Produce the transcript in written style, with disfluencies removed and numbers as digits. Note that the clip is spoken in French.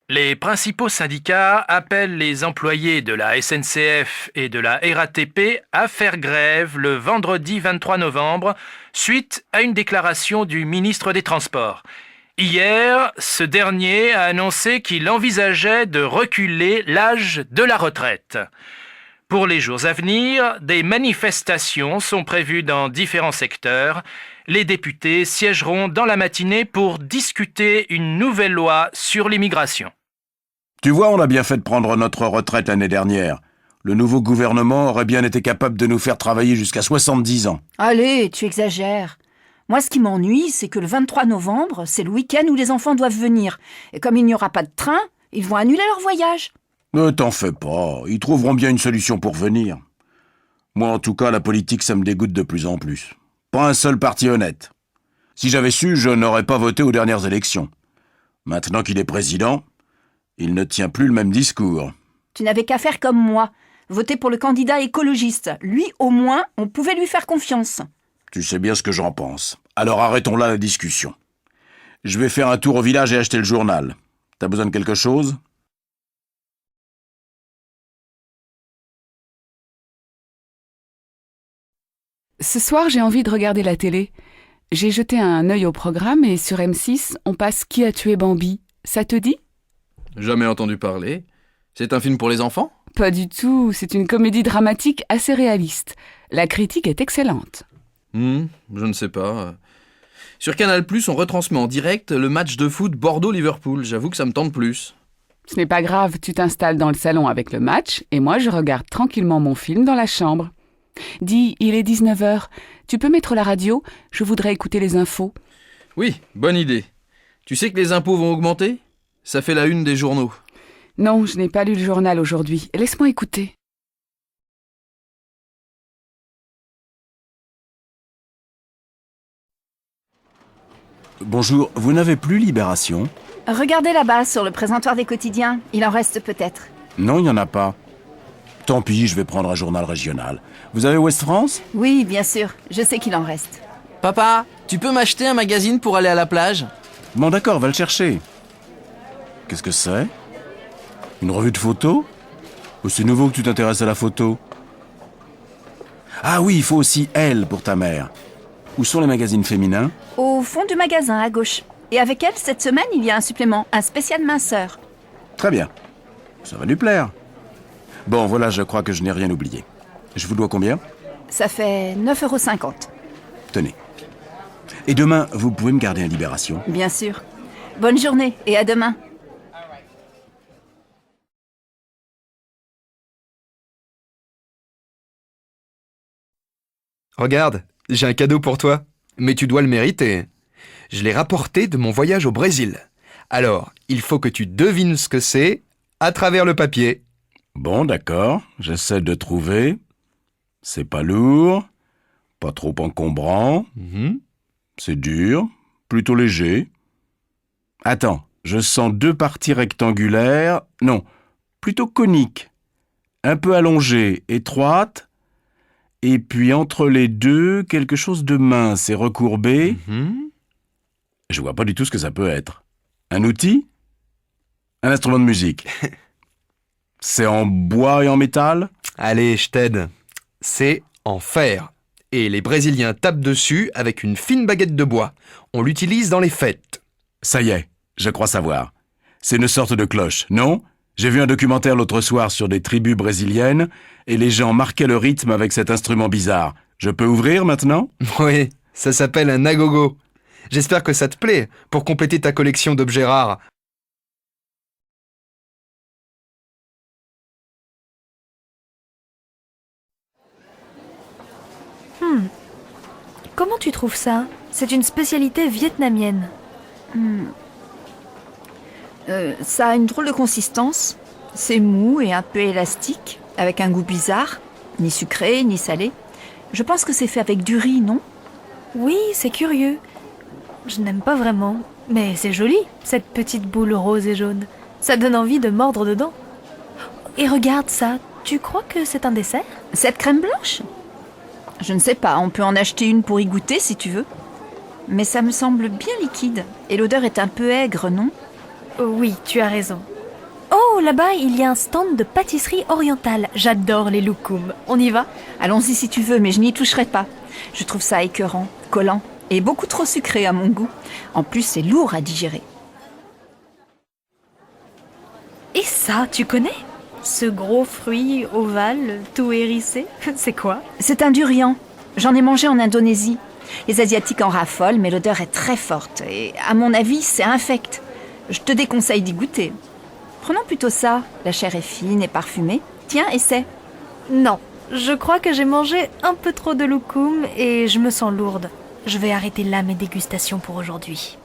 Les principaux syndicats appellent les employés de la SNCF et de la RATP à faire grève le vendredi 23 novembre suite à une déclaration du ministre des Transports. Hier, ce dernier a annoncé qu'il envisageait de reculer l'âge de la retraite. Pour les jours à venir, des manifestations sont prévues dans différents secteurs. Les députés siégeront dans la matinée pour discuter une nouvelle loi sur l'immigration. Tu vois, on a bien fait de prendre notre retraite l'année dernière. Le nouveau gouvernement aurait bien été capable de nous faire travailler jusqu'à 70 ans. Allez, tu exagères. Moi, ce qui m'ennuie, c'est que le 23 novembre, c'est le week-end où les enfants doivent venir. Et comme il n'y aura pas de train, ils vont annuler leur voyage. Ne t'en fais pas, ils trouveront bien une solution pour venir. Moi, en tout cas, la politique, ça me dégoûte de plus en plus. Pas un seul parti honnête. Si j'avais su, je n'aurais pas voté aux dernières élections. Maintenant qu'il est président, il ne tient plus le même discours. Tu n'avais qu'à faire comme moi, voter pour le candidat écologiste. Lui, au moins, on pouvait lui faire confiance. Tu sais bien ce que j'en pense. Alors arrêtons là la discussion. Je vais faire un tour au village et acheter le journal. T'as besoin de quelque chose ? Ce soir, j'ai envie de regarder la télé. J'ai jeté un œil au programme et sur M6, on passe Qui a tué Bambi ? Ça te dit ? Jamais entendu parler. C'est un film pour les enfants ? Pas du tout, c'est une comédie dramatique assez réaliste. La critique est excellente. Je ne sais pas. Sur Canal+, on retransmet en direct le match de foot Bordeaux-Liverpool. J'avoue que ça me tente plus. Ce n'est pas grave, tu t'installes dans le salon avec le match et moi je regarde tranquillement mon film dans la chambre. Dis, il est 19h. Tu peux mettre la radio ? Je voudrais écouter les infos. Oui, bonne idée. Tu sais que les impôts vont augmenter ? Ça fait la une des journaux. Non, je n'ai pas lu le journal aujourd'hui. Laisse-moi écouter. Bonjour, vous n'avez plus Libération ? Regardez là-bas, sur le présentoir des quotidiens. Il en reste peut-être. Non, il n'y en a pas. Tant pis, je vais prendre un journal régional. Vous avez Ouest France ? Oui, bien sûr. Je sais qu'il en reste. Papa, tu peux m'acheter un magazine pour aller à la plage ? Bon d'accord, va le chercher. Qu'est-ce que c'est ? Une revue de photos ? Oh, c'est nouveau que tu t'intéresses à la photo. Ah oui, il faut aussi Elle pour ta mère. Où sont les magazines féminins ? Au fond du magasin, à gauche. Et avec elle, cette semaine, il y a un supplément, un spécial minceur. Très bien. Ça va lui plaire. Bon, voilà, je crois que je n'ai rien oublié. Je vous dois combien ? Ça fait 9,50 €. Tenez. Et demain, vous pouvez me garder un Libération ? Bien sûr. Bonne journée et à demain. Regarde, j'ai un cadeau pour toi. Mais tu dois le mériter. Je l'ai rapporté de mon voyage au Brésil. Alors, il faut que tu devines ce que c'est à travers le papier. Bon, d'accord. J'essaie de trouver. C'est pas lourd. Pas trop encombrant. C'est dur. Plutôt léger. Attends, je sens deux parties rectangulaires. Non, plutôt coniques. Un peu allongées, étroites. Et puis entre les deux, quelque chose de mince et recourbé. Je vois pas du tout ce que ça peut être. Un outil ? Un instrument de musique ? C'est en bois et en métal ? Allez, je t'aide. C'est en fer. Et les Brésiliens tapent dessus avec une fine baguette de bois. On l'utilise dans les fêtes. Ça y est, je crois savoir. C'est une sorte de cloche, non ? J'ai vu un documentaire l'autre soir sur des tribus brésiliennes et les gens marquaient le rythme avec cet instrument bizarre. Je peux ouvrir maintenant ? Oui, ça s'appelle un agogo. J'espère que ça te plaît pour compléter ta collection d'objets rares. Comment tu trouves ça ? C'est une spécialité vietnamienne. Ça a une drôle de consistance. C'est mou et un peu élastique, avec un goût bizarre. Ni sucré, ni salé. Je pense que c'est fait avec du riz, non ? Oui, c'est curieux. Je n'aime pas vraiment, mais c'est joli, cette petite boule rose et jaune. Ça donne envie de mordre dedans. Et regarde ça, tu crois que c'est un dessert ? Cette crème blanche ? Je ne sais pas, on peut en acheter une pour y goûter si tu veux. Mais ça me semble bien liquide. Et l'odeur est un peu aigre, non ? Oui, tu as raison. là-bas, il y a un stand de pâtisserie orientale. J'adore les loukoums. On y va? Allons-y si tu veux, mais je n'y toucherai pas. Je trouve ça écœurant, collant et beaucoup trop sucré à mon goût. En plus, c'est lourd à digérer. Et ça, tu connais? Ce gros fruit ovale, tout hérissé, c'est quoi? C'est un durian. J'en ai mangé en Indonésie. Les Asiatiques en raffolent, mais l'odeur est très forte. Et à mon avis, c'est infect. Je te déconseille d'y goûter. Prenons plutôt ça. La chair est fine et parfumée. Tiens, essaie. Non, je crois que j'ai mangé un peu trop de loukoum et je me sens lourde. Je vais arrêter là mes dégustations pour aujourd'hui.